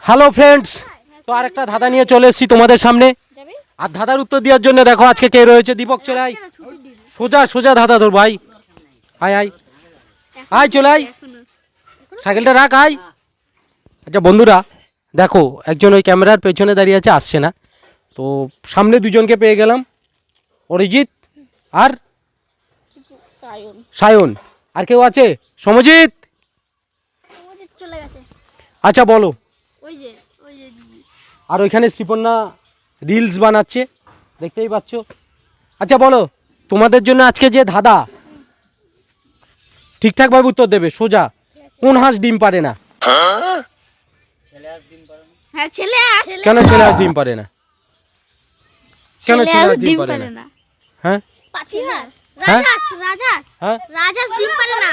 Hello friends, তো আরেকটা ধাঁধা নিয়ে চলে এসেছি তোমাদের সামনে। আর ধাঁধার উত্তর দেওয়ার জন্য দেখো আজকে কে রয়েছে। দীপক চলে আয়, সোজা সোজা ধাঁধা ধর ভাই। আয় আয় আয়, চলে আয়, সাইকেলটা রাখ, আয়। আচ্ছা বন্ধুরা দেখো, একজন ওই ক্যামেরার পেছনে দাঁড়িয়ে আছে, আসছে না। তো সামনে দুজনকে পেয়ে গেলাম, অরিজিৎ আর সায়ন। আর কেউ আছে? সমজিৎ চলে গেছে। আচ্ছা বলো। ওই যে আর ওইখানে শ্রীপর্ণা রিলস বানাচ্ছে, দেখতেই পাচ্ছ। আচ্ছা বলো, তোমাদের জন্য আজকে যে ধাঁধা, ঠিকঠাকভাবে উত্তর দেবে সোজা। কোন হাঁস ডিম পারে না? হ্যাঁ, ছেলে হাঁস। কেন ছেলে হাঁস ডিম পারে না? কেন ছেলে হাঁস ডিম পারে না? হ্যাঁ পাতি হাঁস। হ্যাঁ? রাজহাঁস হ্যাঁ রাজহাঁস ডিম পারে না।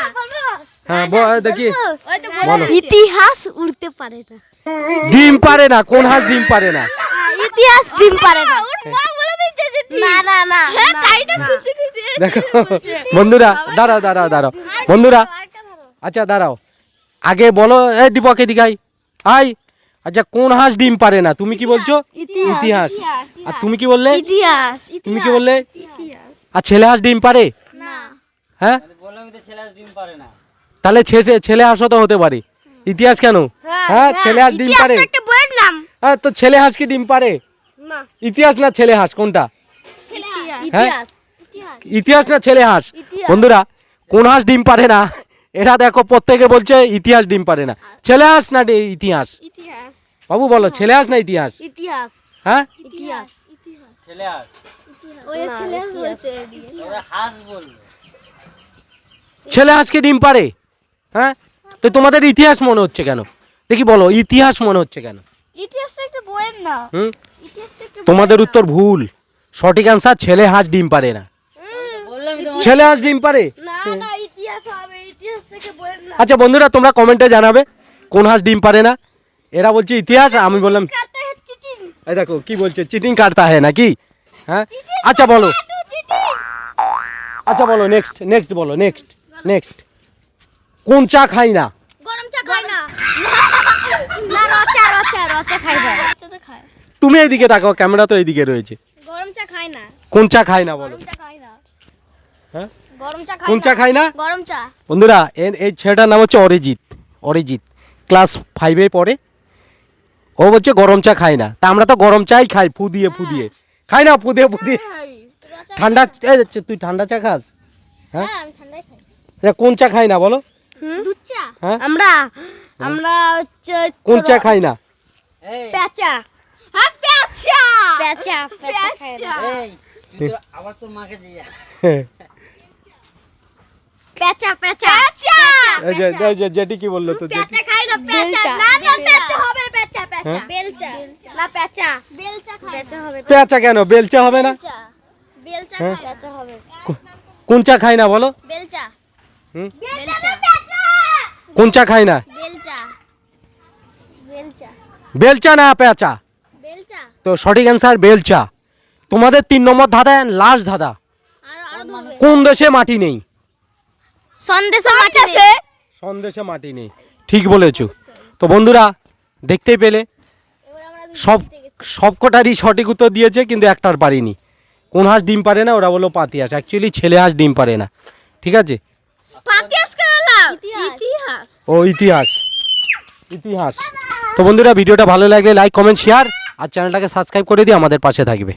হ্যাঁ দেখি বলো। ইতিহাস উড়তে পারে না। ডিম পারে না, কোন হাঁস ডিম পারে না? ইতিহাস ডিম পারে না। না না না, তাই না, খুশি খুশি। দেখো বন্ধুরা, দাঁড়াও দাঁড়াও দাঁড়াও বন্ধুরা, আচ্ছা দাঁড়াও, আগে বলো। এই দীপক এদিকে আয়, আয়। আচ্ছা কোন হাঁস ডিম পারে না? তুমি কি বলছো? ইতিহাস। আর তুমি কি বললে? ইতিহাস। তুমি কি বললে? ইতিহাস। আর ছেলে হাঁস ডিম পারে? না। হ্যাঁ, বললাম তো ছেলে হাঁস ডিম পারে না। তাহলে ছেলে হাঁসও তো হতে পারে। ইতিহাস কেন? হ্যাঁ, ছেলে হাঁস ডিম পারে। একটা বইয়ের নাম। হ্যাঁ, তো ছেলে হাঁস কি ডিম পারে? না, ইতিহাস না ছেলে হাঁস, কোনটা? হ্যাঁ, ইতিহাস। ইতিহাস না ছেলে হাঁস? বন্ধুরা, কোন হাঁস ডিম পারে না? এরা দেখো প্রত্যেকে বলছে ইতিহাস ডিম পারে না। ছেলে হাঁস না ইতিহাস? ইতিহাস। বাবু বলো, ছেলে হাঁস না ইতিহাস? ইতিহাস। হ্যাঁ, ইতিহাস। ছেলে হাঁস। ওই ছেলে হাঁস বলছে। ওরা হাঁস বললো। ছেলে হাঁস কি ডিম পারে? হ্যাঁ, তো তোমাদের ইতিহাস মনে হচ্ছে কেন? দেখি বলো, ইতিহাস মনে হচ্ছে কেন? ইতিহাসটা একটা বইয়ের নাম। হুম, ইতিহাসটা একটা তোমাদের উত্তর ভুল। সঠিক অ্যান্সার ছেলে হাঁস ডিম পারে না। বললামই তো। ছেলে হাঁস ডিম পারে? না না, ইতিহাস হবে। ইতিহাস থেকে বইয়ের নাম। আচ্ছা বন্ধুরা, তোমরা কমেন্টে জানাবে কোন হাঁস ডিম পারে না। এরা বলছে ইতিহাস, আমি বললাম কাটতে है চিটিং। এই দেখো কি বলছে, চিটিং কাটতা है নাকি? হ্যাঁ, আচ্ছা বলো, আচ্ছা বলো, নেক্সট বলো, নেক্সট। কোন চা খাই না? গরম চা খায় না। না, রচা খায় না। রচা তো খায়। তুমি এইদিকে তাকাও, ক্যামেরা তো এইদিকে রয়েছে। গরম চা খায় না। কোন চা খায় না বলো? গরম চা খায় না। হ্যাঁ, গরম চা খায় কোন চা খায় না? গরম চা। বন্ধুরা, এই ছেলেটার নাম হচ্ছে অরিজিৎ, ক্লাস 5-এ পড়ে। ও বলছে গরম চা খায় না। তা আমরা তো গরম চাই খাই, ফু দিয়ে খাই না, ফু দিয়ে। ঠান্ডা তুই ঠান্ডা চা খাস? হ্যাঁ, হ্যাঁ, আমি ঠান্ডাই খাই। আচ্ছা, কোন চা খাই না বলো? দুধ চা। হ্যাঁ, আমরা হচ্ছে কোন চা খাই না? এই পেঁচা। হ্যাঁ, পেঁচা খায় না। এই তুই তো আবার তোর মাকে দিয়ে যা। পেঁচা। এই যে যেটি কি বললো তো, যেটি পেঁচা খায় না, পেঁচা। না না, পেঁচা হবে, পেঁচা। বেলচা। না, পেঁচা। বেলচা খায়। পেঁচা হবে। পেঁচা কেন? বেলচা হবে না? বেলচা হ্যাঁ? খায়। পেঁচা হবে। কোন চা খাই না বলো? বেলচা। হুম? বেলচা। কোন চা খাই না? বেলচা। বেলচা না পেঁচা? বেলচা। তো সঠিক অ্যান্সার বেলচা। তোমাদের 3 নম্বর ধাঁধা, লাস্ট ধাঁধা। আর ধরবে। কোন দেশে মাটি নেই? সন্দেশে মাটি আছে। সন্দেশে মাটি নেই, ঠিক বলেছো। তো বন্ধুরা দেখতেই পেলে, সবকটারই সঠিক উত্তর দিয়েছে, কিন্তু একটার পারিনি। কোন হাঁস ডিম পারে না? ওরা বললো পাতি হাঁস। অ্যাকচুয়ালি ছেলে হাঁস ডিম পারে না। ঠিক আছে, পাতিয়াস কেলা। ইতিহাস। ও ইতিহাস। তো বন্ধুরা, ভিডিওটা ভালো লাগলে লাইক, কমেন্ট, শেয়ার আর চ্যানেলটাকে সাবস্ক্রাইব করে দিয়ে আমাদের পাশে থাকবে।